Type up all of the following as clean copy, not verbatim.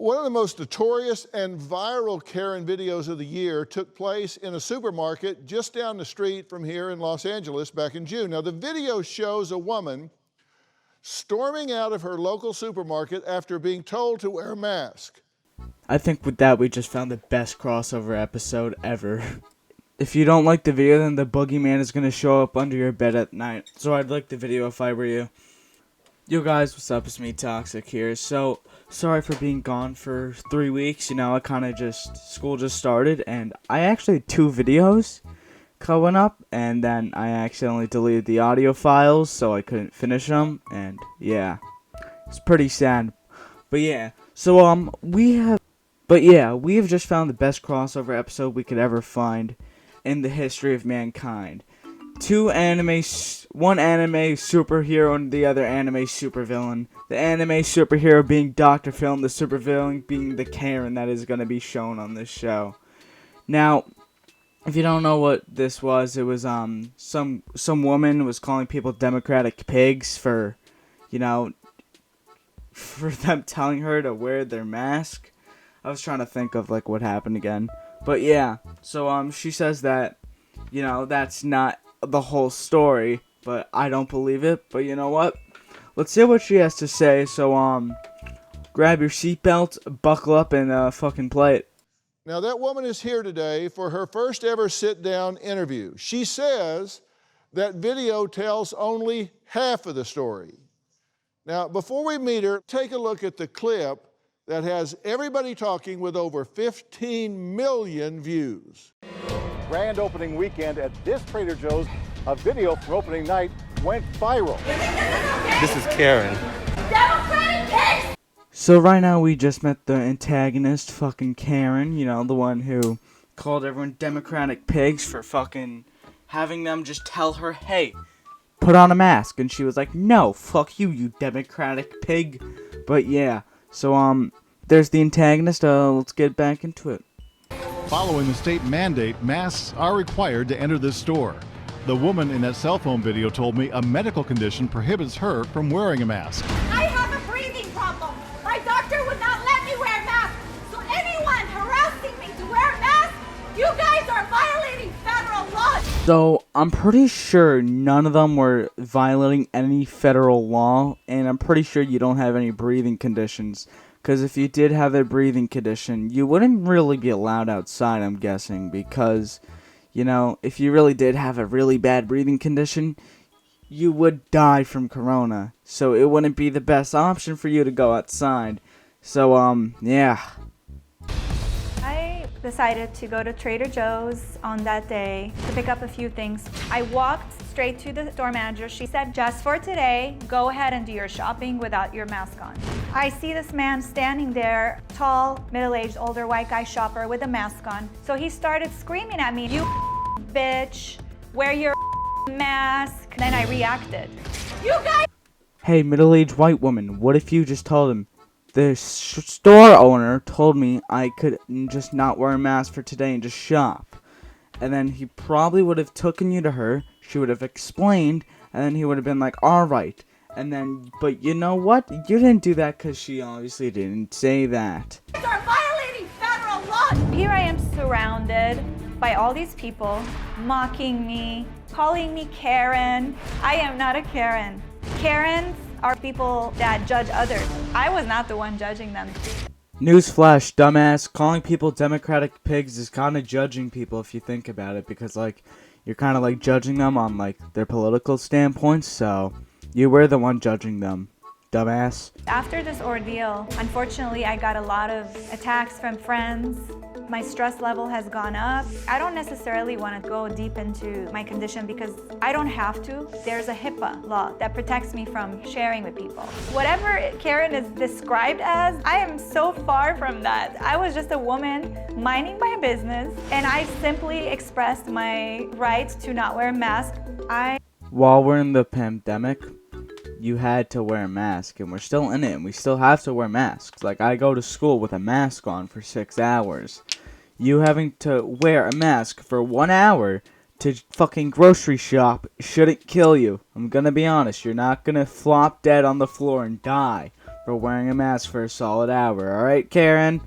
One of the most notorious and viral Karen videos of the year took place in a supermarket just down the street from here in Los Angeles back in June. Now, the video shows a woman storming out of her local supermarket after being told to wear a mask. I think with that, we just found the best crossover episode ever. If you don't like the video, then the boogeyman is going to show up under your bed at night. So I'd like the video if I were you. Yo guys, what's up? It's me, Toxic here. So, sorry for being gone for 3 weeks. You know, school just started, and I actually had 2 videos coming up, and then I accidentally deleted the audio files, so I couldn't finish them, and yeah, it's pretty sad. But yeah, so we have just found the best crossover episode we could ever find in the history of mankind. One anime superhero and the other anime supervillain. The anime superhero being Dr. Phil and the supervillain being the Karen that is going to be shown on this show. Now, if you don't know what this was, it was some woman was calling people Democratic pigs for them telling her to wear their mask. I was trying to think of like what happened again. But yeah, so she says that that's not the whole story, but I don't believe it. But you know what? Let's hear what she has to say. So grab your seatbelt, buckle up, and fucking play it. Now, that woman is here today for her first ever sit-down interview. She says that video tells only half of the story. Now, before we meet her, take a look at the clip that has everybody talking with over 15 million views. Grand opening weekend at this Trader Joe's, a video from opening night went viral. This is Karen. So right now we just met the antagonist, fucking Karen, the one who called everyone Democratic pigs for fucking having them just tell her, hey, put on a mask. And she was like, no, fuck you Democratic pig. But yeah, so there's the antagonist. Let's get back into it. Following the state mandate, masks are required to enter this store. The woman in that cell phone video told me a medical condition prohibits her from wearing a mask. I have a breathing problem. My doctor would not let me wear a mask. So anyone harassing me to wear a mask, you guys are violating federal law. So I'm pretty sure none of them were violating any federal law, and I'm pretty sure you don't have any breathing conditions. Because if you did have a breathing condition, you wouldn't really be allowed outside, I'm guessing. Because, if you really did have a really bad breathing condition, you would die from corona. So it wouldn't be the best option for you to go outside. So, yeah. I decided to go to Trader Joe's on that day to pick up a few things. I walked straight to the store manager. She said, just for today, go ahead and do your shopping without your mask on. I see this man standing there, tall, middle-aged, older white guy shopper with a mask on. So he started screaming at me, you bitch, wear your mask. Then I reacted. You guys! Hey, middle-aged white woman, what if you just told him, the store owner told me I could just not wear a mask for today and just shop. And then he probably would have taken you to her, she would have explained, and then he would have been like, alright. And then, but you know what? You didn't do that because she obviously didn't say that. You are violating federal law. Here I am surrounded by all these people mocking me, calling me Karen. I am not a Karen. Karens are people that judge others. I was not the one judging them. Newsflash, dumbass. Calling people Democratic pigs is kind of judging people if you think about it. Because, you're kind of, judging them on, their political standpoints. So, you were the one judging them, dumbass. After this ordeal, unfortunately, I got a lot of attacks from friends. My stress level has gone up. I don't necessarily want to go deep into my condition because I don't have to. There's a HIPAA law that protects me from sharing with people. Whatever Karen is described as, I am so far from that. I was just a woman minding my business, and I simply expressed my right to not wear a mask. While we're in the pandemic, you had to wear a mask, and we're still in it, and we still have to wear masks. I go to school with a mask on for 6 hours. You having to wear a mask for 1 hour to fucking grocery shop shouldn't kill you. I'm gonna be honest, you're not gonna flop dead on the floor and die for wearing a mask for a solid hour. All right, Karen?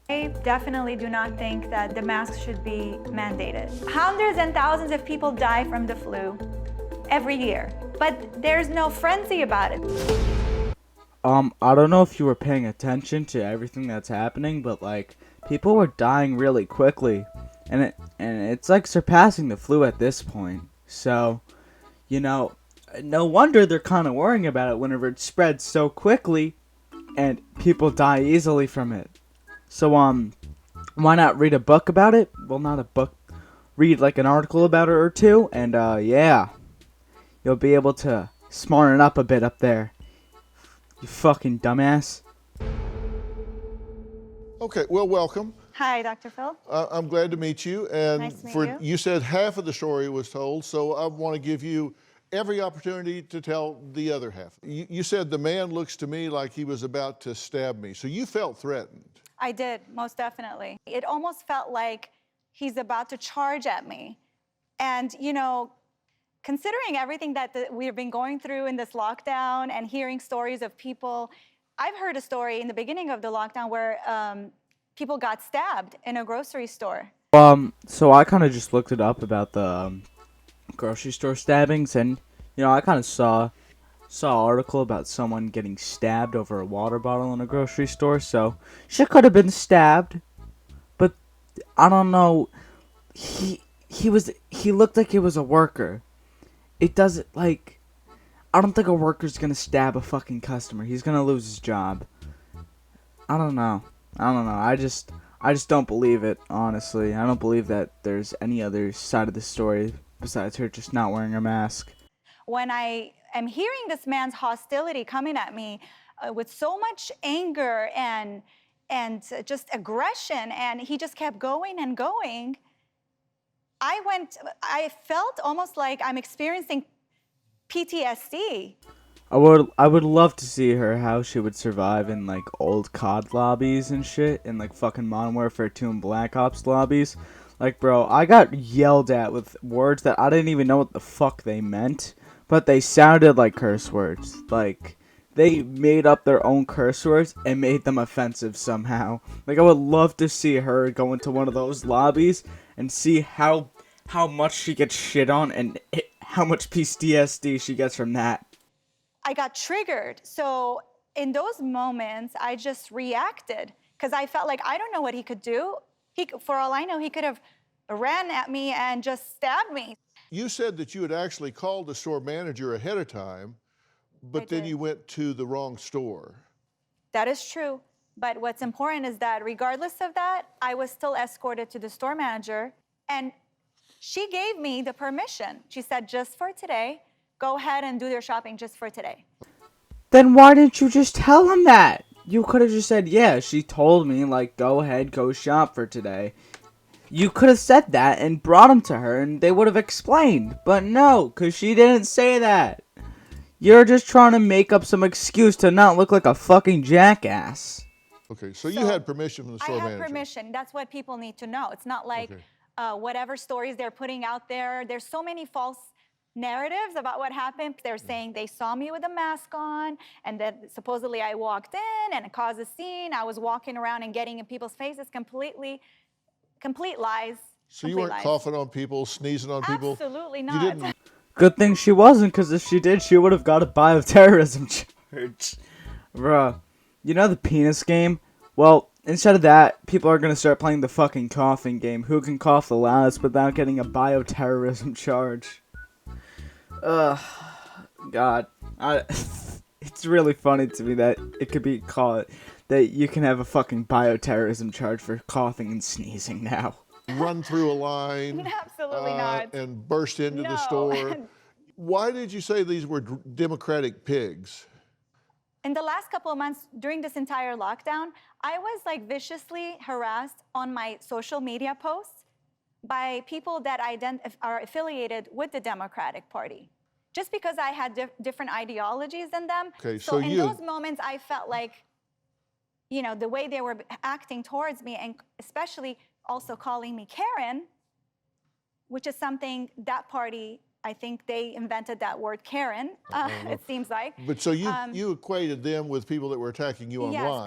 I definitely do not think that the mask should be mandated. Hundreds and thousands of people die from the flu every year, but there's no frenzy about it. I don't know if you were paying attention to everything that's happening, but like people were dying really quickly, and it's like surpassing the flu at this point. So, you know, no wonder they're kind of worrying about it whenever it spreads so quickly, and people die easily from it. So why not read a book about it? Well, not a book. Read like an article about it or two, and yeah, you'll be able to smarten up a bit up there. You fucking dumbass. Okay, well, welcome. Hi, Dr. Phil. I'm glad to meet you. And Nice to meet you. You said half of the story was told, so I want to give you every opportunity to tell the other half. You said the man looks to me like he was about to stab me, so you felt threatened. I did, most definitely. It almost felt like he's about to charge at me. And, you know, considering everything that we've been going through in this lockdown and hearing stories of people, I've heard a story in the beginning of the lockdown where people got stabbed in a grocery store. So I kind of just looked it up about the grocery store stabbings, and you know, I kind of saw an article about someone getting stabbed over a water bottle in a grocery store. So she could have been stabbed, but I don't know. He looked like he was a worker. It doesn't, like, I don't think a worker's gonna stab a fucking customer. He's gonna lose his job. I don't know. I just don't believe it, honestly. I don't believe that there's any other side of the story besides her just not wearing a mask. When I am hearing this man's hostility coming at me with so much anger and just aggression, and he just kept going and going, I felt almost like I'm experiencing PTSD. I would love to see her, how she would survive in like old COD lobbies and shit, and like fucking Modern Warfare 2 and Black Ops lobbies. Like, bro, I got yelled at with words that I didn't even know what the fuck they meant, but they sounded like curse words. Like, they made up their own curse words and made them offensive somehow. Like, I would love to see her go into one of those lobbies and see how much she gets shit on and how much PTSD she gets from that. I got triggered. So in those moments, I just reacted because I felt like I don't know what he could do. For all I know, he could have ran at me and just stabbed me. You said that you had actually called the store manager ahead of time, but then you went to the wrong store. That is true. But what's important is that regardless of that, I was still escorted to the store manager, and she gave me the permission. She said, just for today, go ahead and do your shopping just for today. Then why didn't you just tell him that? You could have just said, yeah, she told me, like, go ahead, go shop for today. You could have said that and brought him to her and they would have explained. But no, because she didn't say that. You're just trying to make up some excuse to not look like a fucking jackass. Okay, so you had permission from the store manager. I had permission. That's what people need to know. It's not like whatever stories they're putting out there. There's so many false narratives about what happened. They're saying they saw me with a mask on and that supposedly I walked in and it caused a scene. I was walking around and getting in people's faces. Complete lies. So you weren't coughing on people, sneezing on people? Absolutely not. You didn't. Good thing she wasn't, because if she did, she would have got a bioterrorism charge. Bruh, you know the penis game? Well, instead of that, people are going to start playing the fucking coughing game. Who can cough the loudest without getting a bioterrorism charge? God. It's really funny to me that it could be called, that you can have a fucking bioterrorism charge for coughing and sneezing now. Run through a line. Absolutely not. And burst into the store. Why did you say these were Democratic pigs? In the last couple of months, during this entire lockdown, I was like viciously harassed on my social media posts by people that are affiliated with the Democratic Party. Just because I had different ideologies than them. Okay, so in those moments, I felt like, you know, the way they were acting towards me, and especially also calling me Karen, which is something that party I think they invented that word Karen, it seems like. But so you equated them with people that were attacking you Yes. online.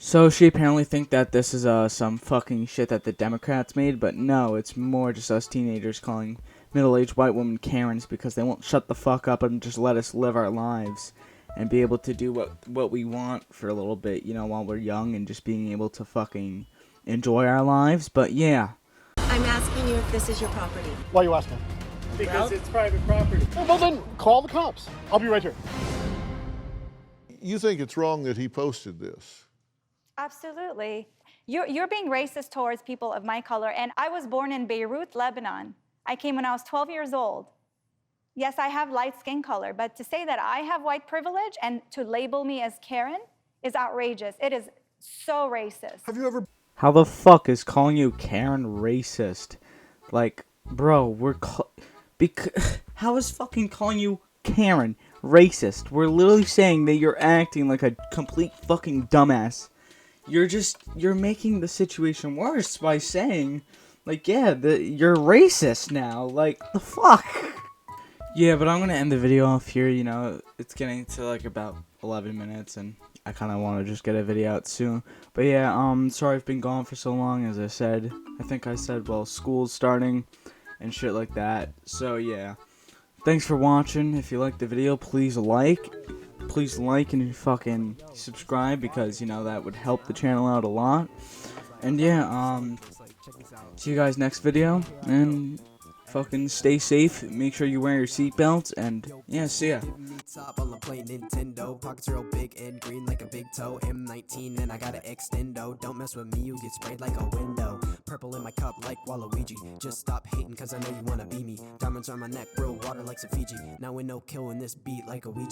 So she apparently think that this is some fucking shit that the Democrats made, but no, it's more just us teenagers calling middle-aged white women Karens because they won't shut the fuck up and just let us live our lives and be able to do what we want for a little bit, you know, while we're young and just being able to fucking enjoy our lives. But yeah. I'm asking you if this is your property. Why are you asking? Because it's private property. Well, then call the cops. I'll be right here. You think it's wrong that he posted this? Absolutely. You're being racist towards people of my color, and I was born in Beirut, Lebanon. I came when I was 12 years old. Yes, I have light skin color, but to say that I have white privilege and to label me as Karen is outrageous. It is so racist. Have you ever... How the fuck is calling you Karen racist? Like, bro, how is fucking calling you Karen racist? We're literally saying that you're acting like a complete fucking dumbass. You're making the situation worse by saying, like, yeah, you're racist now. Like, the fuck? Yeah, but I'm gonna end the video off here, you know, it's getting to like about 11 minutes and I kinda wanna just get a video out soon. But yeah, sorry I've been gone for so long, as I said. I think I said, well, school's starting and shit like that. So yeah, thanks for watching. If you liked the video, please like and fucking subscribe, because, you know, that would help the channel out a lot. And yeah, see you guys next video, and fucking stay safe, make sure you wear your seatbelts, and yeah, see ya. Top on the plate, Nintendo. Pockets real big and green like a big toe. M19 and I got an extendo. Don't mess with me, you get sprayed like a window. Purple in my cup like Waluigi. Just stop hating cause I know you wanna be me. Diamonds on my neck, real water like some Fiji. Now we no killing this beat like a Ouija.